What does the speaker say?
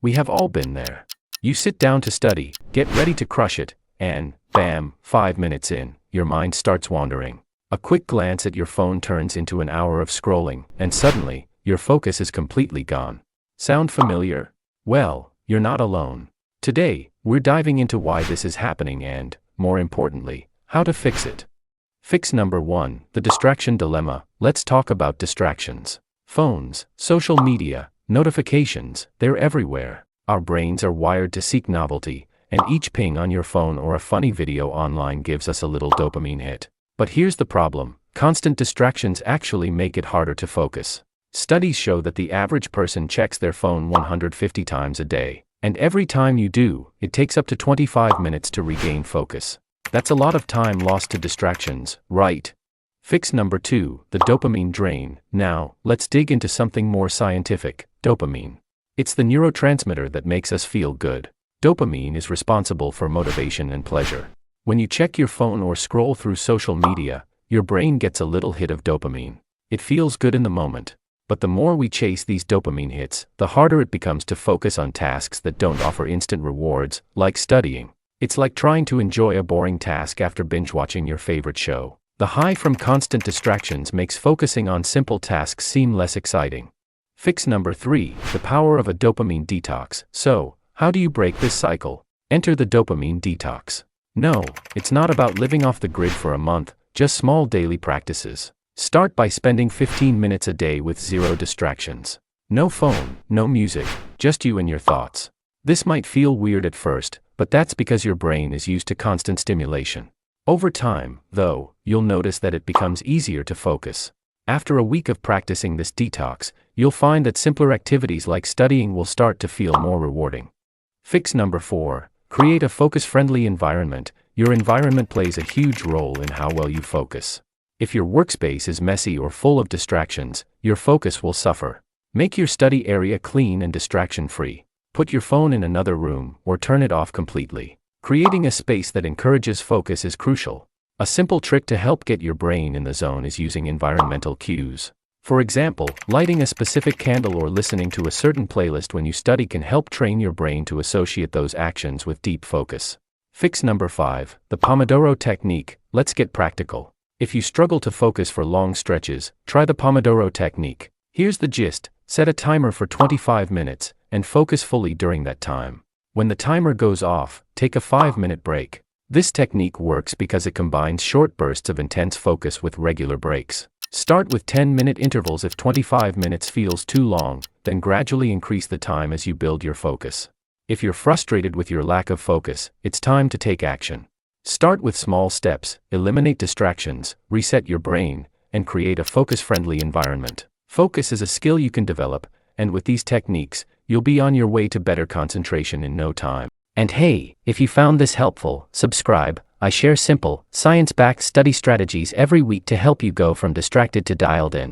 We have all been there. You sit down to study, get ready to crush it, and, bam, 5 minutes in, your mind starts wandering. A quick glance at your phone turns into an hour of scrolling, and suddenly, your focus is completely gone. Sound familiar? Well, you're not alone. Today, we're diving into why this is happening and, more importantly, how to fix it. Fix number 1, the distraction dilemma. Let's talk about distractions. Phones, social media, notifications, they're everywhere. Our brains are wired to seek novelty, and each ping on your phone or a funny video online gives us a little dopamine hit. But here's the problem: constant distractions actually make it harder to focus. Studies show that the average person checks their phone 150 times a day, and every time you do, it takes up to 25 minutes to regain focus. That's a lot of time lost to distractions, right? Fix number 2, the dopamine drain. Now, let's dig into something more scientific: dopamine. It's the neurotransmitter that makes us feel good. Dopamine is responsible for motivation and pleasure. When you check your phone or scroll through social media, your brain gets a little hit of dopamine. It feels good in the moment. But the more we chase these dopamine hits, the harder it becomes to focus on tasks that don't offer instant rewards, like studying. It's like trying to enjoy a boring task after binge-watching your favorite show. The high from constant distractions makes focusing on simple tasks seem less exciting. Fix number 3, the power of a dopamine detox. So, how do you break this cycle? Enter the dopamine detox. No, it's not about living off the grid for a month, just small daily practices. Start by spending 15 minutes a day with zero distractions. No phone, no music, just you and your thoughts. This might feel weird at first, but that's because your brain is used to constant stimulation. Over time, though, you'll notice that it becomes easier to focus. After a week of practicing this detox, you'll find that simpler activities like studying will start to feel more rewarding. Fix number 4, create a focus-friendly environment. Your environment plays a huge role in how well you focus. If your workspace is messy or full of distractions, your focus will suffer. Make your study area clean and distraction-free. Put your phone in another room or turn it off completely. Creating a space that encourages focus is crucial. A simple trick to help get your brain in the zone is using environmental cues. For example, lighting a specific candle or listening to a certain playlist when you study can help train your brain to associate those actions with deep focus. Fix number 5, the Pomodoro Technique. Let's get practical. If you struggle to focus for long stretches, try the Pomodoro Technique. Here's the gist: set a timer for 25 minutes, and focus fully during that time. When the timer goes off, take a 5-minute break. This technique works because it combines short bursts of intense focus with regular breaks. Start with 10-minute intervals if 25 minutes feels too long, then gradually increase the time as you build your focus. If you're frustrated with your lack of focus, it's time to take action. Start with small steps, eliminate distractions, reset your brain, and create a focus-friendly environment. Focus is a skill you can develop, and with these techniques, you'll be on your way to better concentration in no time. And hey, if you found this helpful, subscribe. I share simple, science-backed study strategies every week to help you go from distracted to dialed in.